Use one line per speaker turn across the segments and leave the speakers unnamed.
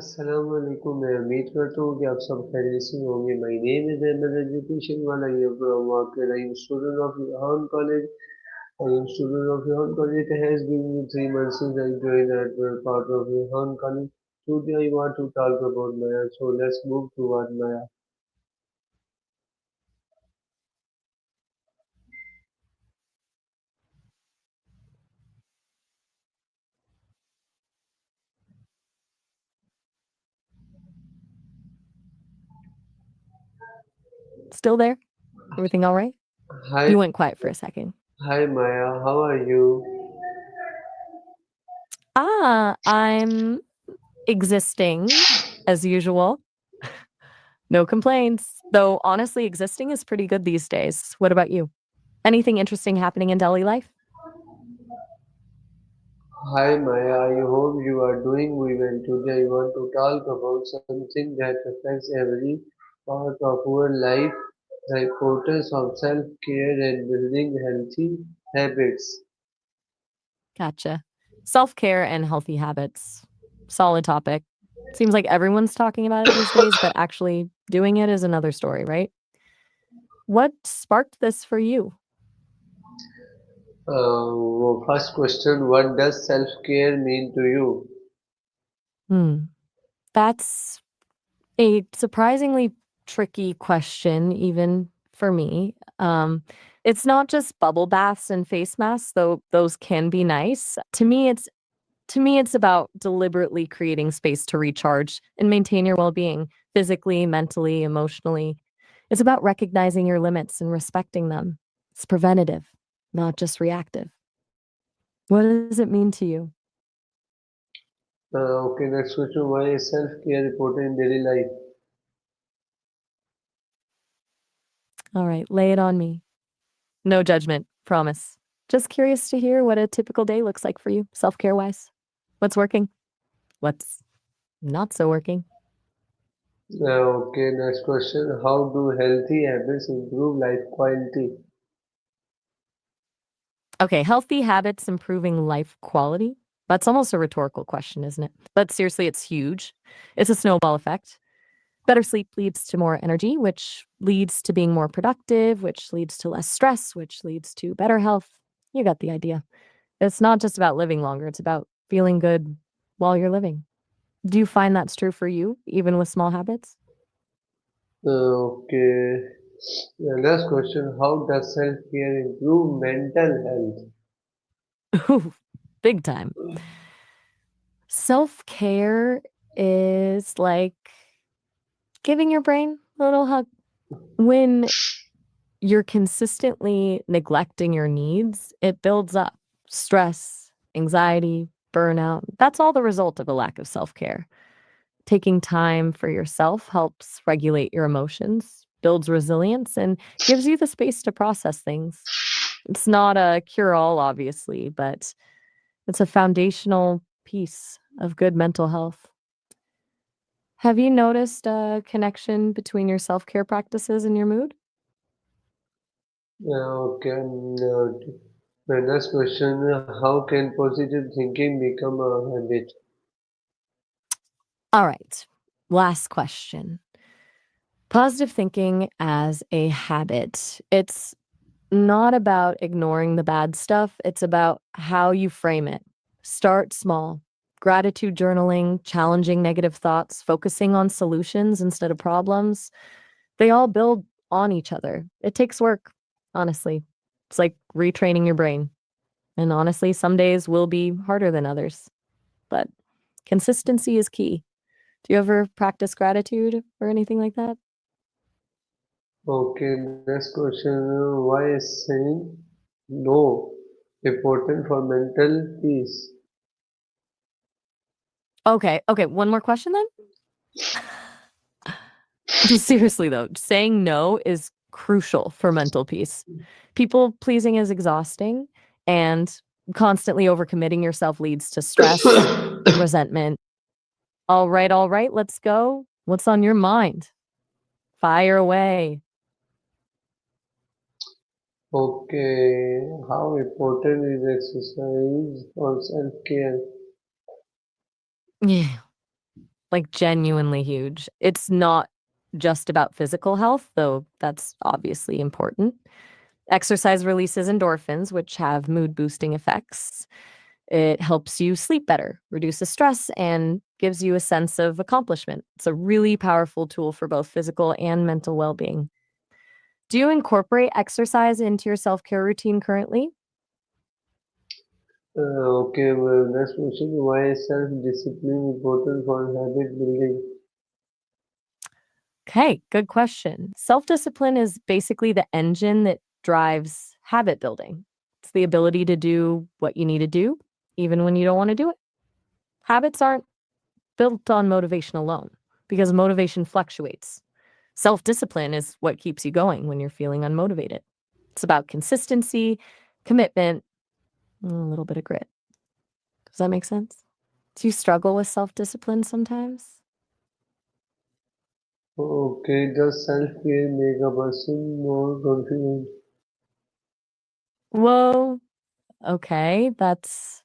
अस्सलाम वालेकुम। मैं उम्मीद करता हूँ कि आप सब खैरियत से होंगे। My name is Ahmed education वाला ये from Wakil. I am student of Yohan College. I am student of Yohan College. It has been 3 months since I joined and were part of Yohan College. Today I want to talk about Maya. So let's move toward Maya.
Still there? Everything all right?
Hi,
You went quiet for a second.
hi Maya. How are you?
I'm existing as usual. No complaints. Though honestly, existing is pretty good these days. What about you? Anything interesting happening in Delhi life?
Hi Maya. I hope you are doing well. Today I want to talk about something that affects every part of our life, the importance of self-care and building healthy habits.
Gotcha. Self care and healthy habits. Solid topic. Seems like everyone's talking about it these days, but actually doing it is another story, right? What sparked this for you?
First question, what does self-care mean to you?
Hmm. That's a surprisingly tricky question, even for me. It's not just bubble baths and face masks, though those can be nice. To me, it's about deliberately creating space to recharge and maintain your well-being physically, mentally, emotionally. It's about recognizing your limits and respecting them. It's preventative, not just reactive. What does it mean to you?
Okay, next question, why is self-care important in daily life?
All right, lay it on me. No judgment, promise. Just curious to hear what a typical day looks like for you, self care wise. What's working? What's not so working?
Okay, next question, how do healthy habits improve life quality?
Okay, healthy habits improving life quality. That's almost a rhetorical question, isn't it? But seriously, it's huge. It's a snowball effect. Better sleep leads to more energy, which leads to being more productive, which leads to less stress, which leads to better health. You got the idea. It's not just about living longer, it's about feeling good while you're living. Do you find that's true for you, even with small habits?
Okay, the last question, how does self-care improve mental health?
Ooh, big time. Self care is like giving your brain a little hug. When you're consistently neglecting your needs, it builds up stress, anxiety, burnout. That's all the result of a lack of self care. Taking time for yourself helps regulate your emotions, builds resilience, and gives you the space to process things. It's not a cure all, obviously, but it's a foundational piece of good mental health. Have you noticed a connection between your self care practices and your mood?
Okay, the next question, how can positive thinking become a habit?
All right. Last question. Positive thinking as a habit. It's not about ignoring the bad stuff, it's about how you frame it. Start small. Gratitude journaling, challenging negative thoughts, focusing on solutions instead of problems. They all build on each other. It takes work, honestly. It's like retraining your brain. And honestly, some days will be harder than others, but consistency is key. Do you ever practice gratitude or anything like that?
Okay, next question, why is saying no important for mental peace?
Okay, one more question then? Seriously though, saying no is crucial for mental peace. People pleasing is exhausting, and constantly overcommitting yourself leads to stress, resentment. All right, let's go. What's on your mind? Fire away.
Okay, how important is exercise for self-care?
Yeah. like genuinely huge. It's not just about physical health, though that's obviously important. Exercise releases endorphins, which have mood boosting effects. It helps you sleep better, reduces stress, and gives you a sense of accomplishment. It's a really powerful tool for both physical and mental well being. Do you incorporate exercise into your self care routine currently?
Okay, well, next question. Why is self-discipline important for habit building?
Okay, good question. Self discipline is basically the engine that drives habit building. It's the ability to do what you need to do, even when you don't want to do it. Habits aren't built on motivation alone because motivation fluctuates. Self discipline is what keeps you going when you're feeling unmotivated. It's about consistency, commitment, and a little bit of grit. Does that make sense? Do you struggle with self discipline sometimes?
Okay, does self-care make a person more confident?
Whoa, okay, that's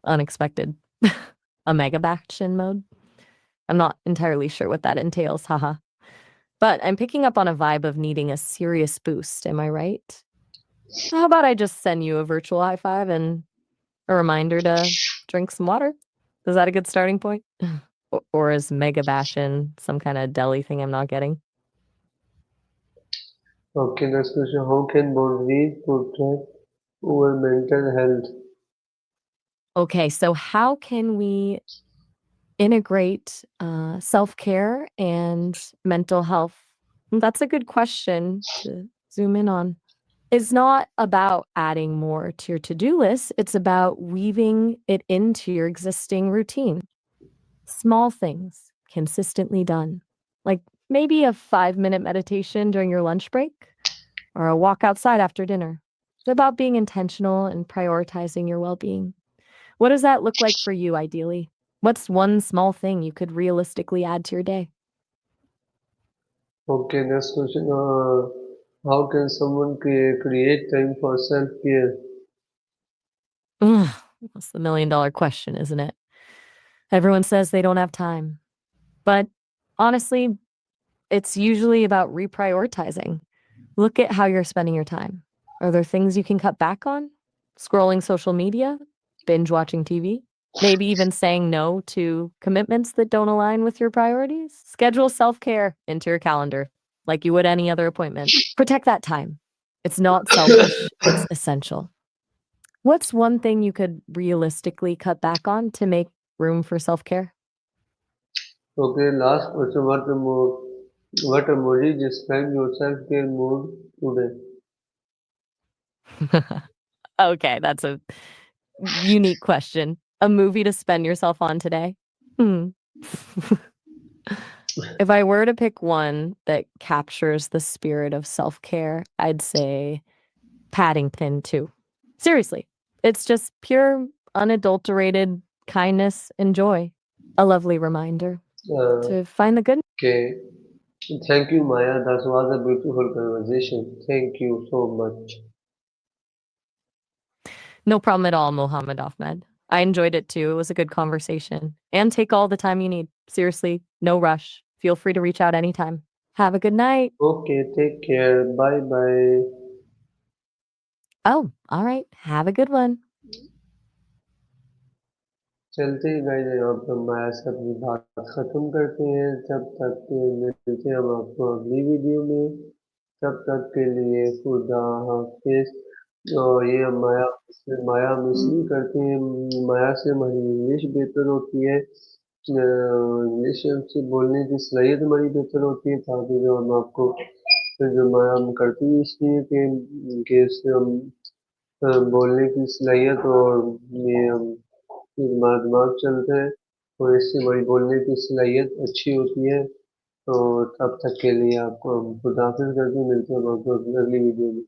unexpected. A mega action mode? I'm not entirely sure what that entails, haha. But I'm picking up on a vibe of needing a serious boost, am I right? How about I just send you a virtual high five and a reminder to drink some water? Is that a good starting point? Or is mega bashin some kind of deli thing I'm not getting?
Okay, next question. How can boundaries protect our mental health?
Okay, so how can we integrate self care and mental health? That's a good question to zoom in on. It's not about adding more to your to do list, it's about weaving it into your existing routine. Small things consistently done, like maybe a 5-minute meditation during your lunch break or a walk outside after dinner. It's about being intentional and prioritizing your well being. What does that look like for you, ideally? What's one small thing you could realistically add to your day?
Okay, next question. How can someone create time for self-care?
Ugh, that's the $1,000,000 question, isn't it? Everyone says they don't have time. But honestly, it's usually about reprioritizing. Look at how you're spending your time. Are there things you can cut back on? Scrolling social media? Binge watching TV? Maybe even saying no to commitments that don't align with your priorities? Schedule self care into your calendar like you would any other appointment. Protect that time. It's not selfish, it's essential. What's one thing you could realistically cut back on to make room for self care?
Okay, last question. What emoji describe your self-care mood today?
Okay, that's a unique question. A movie to spend yourself on today? Hmm. If I were to pick one that captures the spirit of self-care, I'd say Paddington 2. Seriously, it's just pure, unadulterated kindness and joy. A lovely reminder
Uh,
to find the good.
okay. Thank you, Maya. That was a beautiful conversation. Thank you so much.
No problem at all, Mohammed Ahmed. I enjoyed it too. It was a good conversation. And take all the time you need. Seriously, no rush. Feel free to reach out anytime. Have a good night.
Okay, take care. Bye bye.
Oh, all right. Have a good one.
चलते ही guys यहाँ पर माया से अपनी बात खत्म करते हैं जब तक के मिलते हैं हम आपको अगली वीडियो में तब तक के लिए खुदा हाफिज और ये हम माया हम इसलिए करते हैं माया से हमारी इंग्लिश बेहतर होती है इंग्लिश से बोलने की सलाहियत हमारी बेहतर होती है ताकि जो हम आपको जो माया हम करती है इसलिए कि इससे हम बोलने की सलाहियत और ये हम हमारा दिमाग चलता है और इससे हमारी बोलने की सलाहियत अच्छी होती है तो तब तक के लिए आपको हम खुदा हाफिज करके मिलते हैं आपको अगली वीडियो में